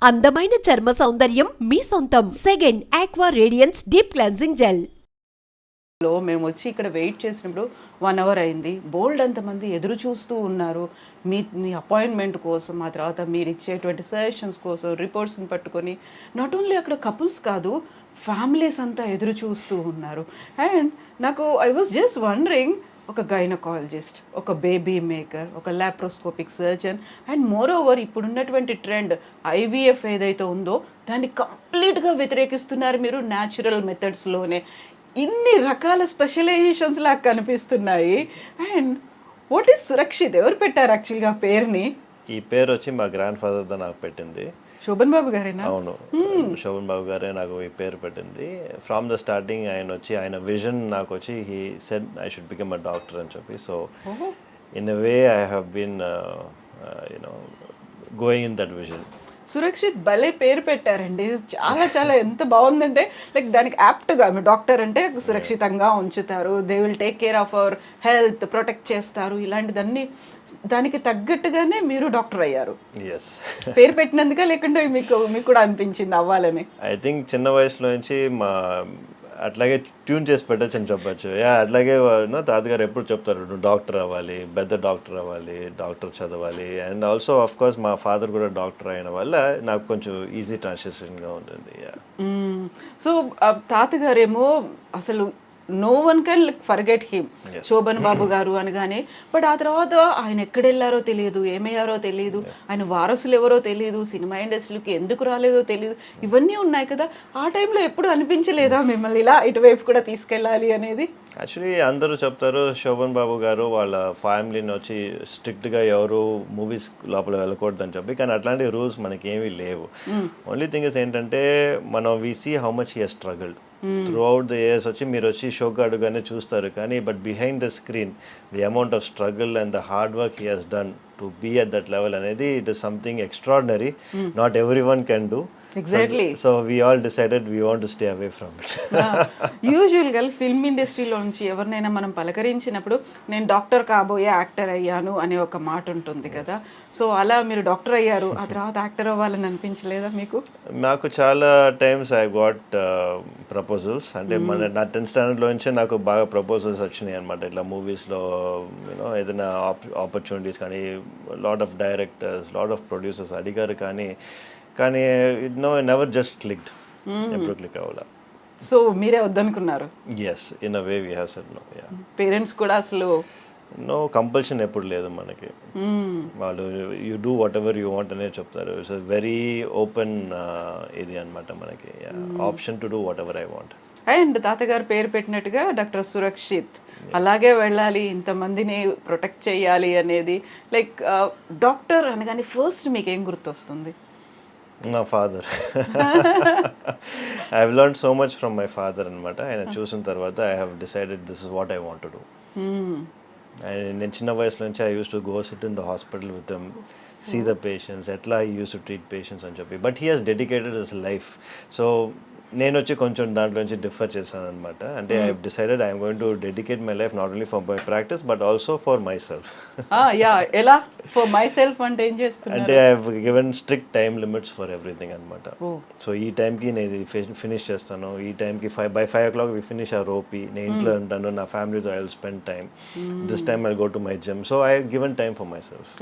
అందమైన చర్మ సౌందర్యం మీ సొంతం. Second aqua radiance deep cleansing gel. మేము వచ్చి ఇక్కడ వెయిట్ చేసినప్పుడు 1 అవర్ అయింది. బోల్డ్ అంతమంది ఎదురు చూస్తూ ఉన్నారు మీ అపాయింట్మెంట్ కోసం, ఆ తర్వాత మీరు ఇచ్చేటువంటి సజెషన్స్ కోసం, రిపోర్ట్స్ని పట్టుకొని. నాట్ ఓన్లీ అక్కడ కపుల్స్ కాదు, ఫ్యామిలీస్ అంతా ఎదురు చూస్తూ ఉన్నారు. అండ్ నాకు ఐ వాజ్ జస్ట్ వండరింగ్, ఒక గైనకాలజిస్ట్, ఒక బేబీ మేకర్, ఒక laparoscopic surgeon, and more over ఇప్పుడున్నటువంటి ట్రెండ్ ఐవీఎఫ్ ఏదైతే ఉందో దాన్ని కంప్లీట్గా వ్యతిరేకిస్తున్నారు మీరు న్యాచురల్ మెథడ్స్లోనే. ఇన్ని రకాల స్పెషలైజేషన్స్ లాగా కనిపిస్తున్నాయి. And what is Surakshit? ఎవరు పెట్టారు యాక్చువల్గా పేరుని? ఈ పేరు వచ్చి మా గ్రాండ్ ఫాదర్ నాకు పెట్టింది. శోభన్ బాబు గారేనా? అవును, శోభన్ బాబు గారే నాకు ఈ పేరు పెట్టింది. ఫ్రమ్ ద స్టార్టింగ్ ఆయన విజన్ నాకు వచ్చి he said I should become a doctor అని చెప్పి. So in a way I have been going in that vision. Surakshit భలే పేరు పెట్టారండి. చాలా చాలా ఎంత బాగుందంటే, లైక్ దానికి యాప్ట్గా మీ డాక్టర్ అంటే సురక్షితంగా ఉంచుతారు, they will take care of our health, protect చేస్తారు, ఇలాంటిదన్నీ దానికి తగ్గట్టుగానే మీరు డాక్టర్ అయ్యారు. ఎస్. పేరు పెట్టినందుక లేకుంటే మీకు కూడా అనిపించింది అవ్వాలని? ఐ థింక్ చిన్న వయసులో నుంచి అట్లాగే ట్యూన్ చేసి పెట్టచ్చు అని చెప్పచ్చు. అట్లాగే తాతగారు ఎప్పుడు చెప్తారు, నువ్వు డాక్టర్ అవ్వాలి, పెద్ద డాక్టర్ అవ్వాలి, డాక్టర్ చదవాలి. అండ్ ఆల్సో ఆఫ్ కోర్స్ మా ఫాదర్ కూడా డాక్టర్ అయిన వల్ల నాకు కొంచెం ఈజీ ట్రాన్సిషన్గా ఉంటుంది. సో తాతగారేమో అసలు no one can forget him, Shoban Babu గారు అనగానే. బట్ ఆ తర్వాత ఆయన ఎక్కడెళ్ళారో తెలియదు, ఏమయ్యారో తెలియదు, ఆయన వారసులు ఎవరో తెలియదు, సినిమా ఇండస్ట్రీకి ఎందుకు రాలేదో తెలియదు, ఇవన్నీ ఉన్నాయి కదా. ఆ టైంలో ఎప్పుడు అనిపించలేదా మిమ్మల్ని ఇలా ఇటువైపు కూడా తీసుకెళ్ళాలి అనేది? యాక్చువల్లీ అందరూ చెప్తారు శోభన్ బాబు గారు వాళ్ళ ఫ్యామిలీని వచ్చి స్ట్రిక్ట్గా ఎవరు మూవీస్ లోపల వెళ్ళకూడదని చెప్పి, కానీ అట్లాంటి రూల్స్ మనకి ఏమీ లేవు. ఓన్లీ థింగ్ ఇస్ ఏంటంటే మనం we see how much he has struggled throughout the years. వచ్చి మీరు వచ్చి షోకి అడుగానే చూస్తారు, కానీ but behind the screen the amount of struggle and the hard work he has done to be at that level అనేది it is something extraordinary. Not every one can do. Exactly. So we all decided we want to stay away from it. యూజువల్గా film ఇండస్ట్రీలో నుంచి ఎవరినైనా మనం పలకరించినప్పుడు నేను doctor కాబోయే actor అయ్యాను అనే ఒక మాట ఉంటుంది కదా. సో అలా మీరు డాక్టర్ అయ్యారు, ఆ తర్వాత యాక్టర్ అవ్వాలని అనిపించలేదా మీకు? నాకు చాలా టైమ్స్ ఐ గాట్ ప్రపోజల్స్. అంటే నా 10th స్టాండర్డ్లో నుంచే నాకు బాగా ప్రపోజల్స్ వచ్చినాయి అనమాట. ఇట్లా మూవీస్లో ఏదైనా ఆపర్చునిటీస్ కానీ, lot of directors, lot of producers అడిగారు, కానీ నెవర్ జస్ట్ క్లిక్డ్. ఎప్పుడు క్లిక్ అవ్వాల. సో మీరే వద్దనుకున్నారు? Yes, in a way we have said no. Yeah, parents కూడా అసలు నో కంపల్షన్ ఎప్పుడు లేదు మనకి. వాళ్ళు you do whatever you want అనే చెప్తారు. ఇట్స్ వెరీ ఓపెన్ ఇది అనమాట మనకి, option to do whatever I want. And తాతగారు పేరు పెట్టినట్టుగా డాక్టర్ సురక్షిత్ అలాగే వెళ్ళాలి, ఇంతమందిని ప్రొటెక్ట్ చేయాలి అనేది. లైక్ డాక్టర్ అనగానే ఫస్ట్ మీకు ఏం గుర్తొస్తుంది? మా father. I have learned so much from my father అనమాట. ఆయన చూసిన తర్వాత I have decided this is what I want to do. నేను చిన్న వయసు నుంచి I use to go sit in the hospital with them, see the patients, ఎట్లా I use to treat patients అని చెప్పి. But he has dedicated his life. So నేను వచ్చి కొంచెం దాంట్లో నుంచి డిఫర్ చేశాను అనమాట. అంటే I decided I'm going to dedicate my life not only for my practice but also for my self. ఎలా ఫర్ మై సెల్ఫ్ అంటే ఏం చేస్తున్నారు? అంటే I have given strict time limits for everything అనమాట. సో ఈ టైంకి నేను ఇది ఫినిష్ చేస్తాను, ఈ టైంకి by 5 o'clock we finish our OP, నేను ఇంట్లో ఉంటాను, నా ఫ్యామిలీతో I will spend time, this time I go to my gym. So I given time for myself.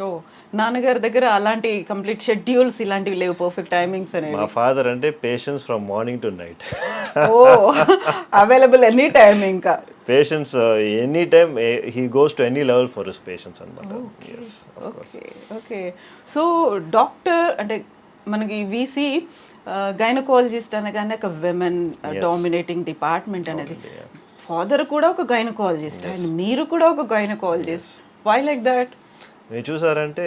నాన్నగారి దగ్గర అలాంటి కంప్లీట్ షెడ్యూల్స్ ఇలాంటివి లేవు, పర్ఫెక్ట్ టైమింగ్స్ అనేవి? మా ఫాదర్ అంటే patients from morning to night. Available any time, ఇంకా patients any time, he goes to any level for his patients అనమాట. ఓకే. సో డాక్టర్ అంటే మనకి వీసీ గైనకాలజిస్ట్ అనగానే ఒక విమెన్ డామినేటింగ్ డిపార్ట్మెంట్ అనేది. ఫాదర్ కూడా ఒక గైనకాలజిస్ట్ అండ్ మీరు కూడా ఒక గైనకాలజిస్ట్. Why like that? మీరు చూసారంటే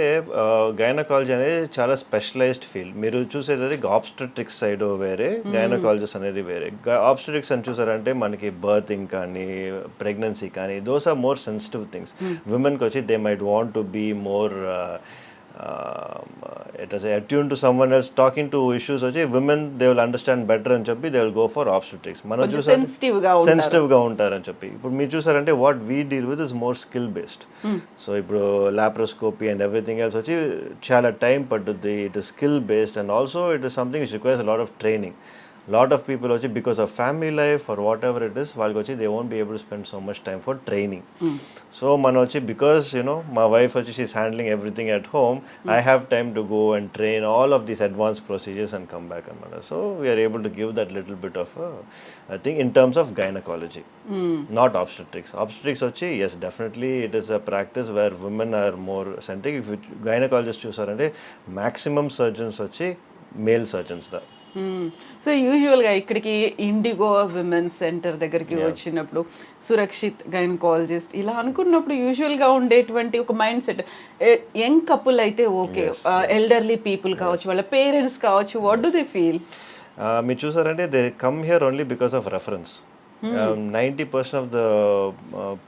గైనకాలజీ అనేది చాలా స్పెషలైజ్డ్ ఫీల్డ్. మీరు చూసేసరికి ఆబ్స్టెట్రిక్స్ సైడ్ వేరే, గైనకాలజిస్ట్ అనేది వేరే. ఆబ్స్టెట్రిక్స్ అని చూసారంటే మనకి బర్తింగ్ కానీ, ప్రెగ్నెన్సీ కానీ, those are more sensitive things. విమెన్కి వచ్చి they might want to be more it is attune to someone else talking to issues వచ్చి women they will understand better అని చెప్పి they will go for obstetrics. మనం కొంచెం చూసారు sensitive గా ఉంటారు. సెన్సిటివ్గా ఉంటారని చెప్పి. ఇప్పుడు మీరు చూసారంటే what we deal with is more skill based. So ఇప్పుడు లాప్రోస్కోపీ అండ్ ఎవ్రీథింగ్ ఎల్స్ వచ్చి చాలా టైం పడుతుంది. It is skill based and also it is something it requires lot of training. Lot of people వచ్చి because of family life or whatever it is వాళ్ళకి వచ్చి they won't be able to spend so much time for training. So మనం వచ్చి because you know మా wife వచ్చి she's handling everything at home, I have time to go and train all of these advance procedures and come back అనమాట. So we are able to give that little bit of I think in terms of gynaecology, not obstetrics. Obstetrics వచ్చి yes definitely it is a practice where women are more centric. If gynaecologist చూసారంటే maximum surgeons వచ్చి male surgeons దా. So యూజువల్గా ఇక్కడికి IndiGo women's centre దగ్గరికి వచ్చినప్పుడు Surakshit gynaecologist ఇలా అనుకున్నప్పుడు యూజువల్గా ఉండేటువంటి ఒక మైండ్ సెట్, యంగ్ కపుల్ అయితే ఓకే, ఎల్డర్లీ పీపుల్ కావచ్చు, వాళ్ళ పేరెంట్స్ కావచ్చు, వాట్ డు దే ఫీల్? మీరు చూసారంటే they come here only because of reference. 90% of the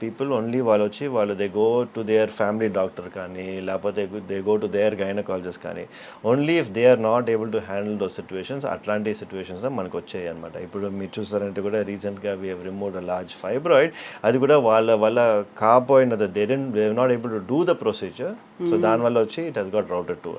people only వాళ్ళు వచ్చి వాళ్ళు they go to their family doctor కానీ లేకపోతే they go to their gynaecologist కానీ only if they are not able to handle those situations. అట్లాంటి situations మనకు వచ్చాయి అనమాట. ఇప్పుడు మీరు చూసారంటే కూడా రీసెంట్గా we have removed a large fibroid. అది కూడా వాళ్ళ కాపోయిన they not able to do the procedure. So దానివల్ల వచ్చి it has got routed to us.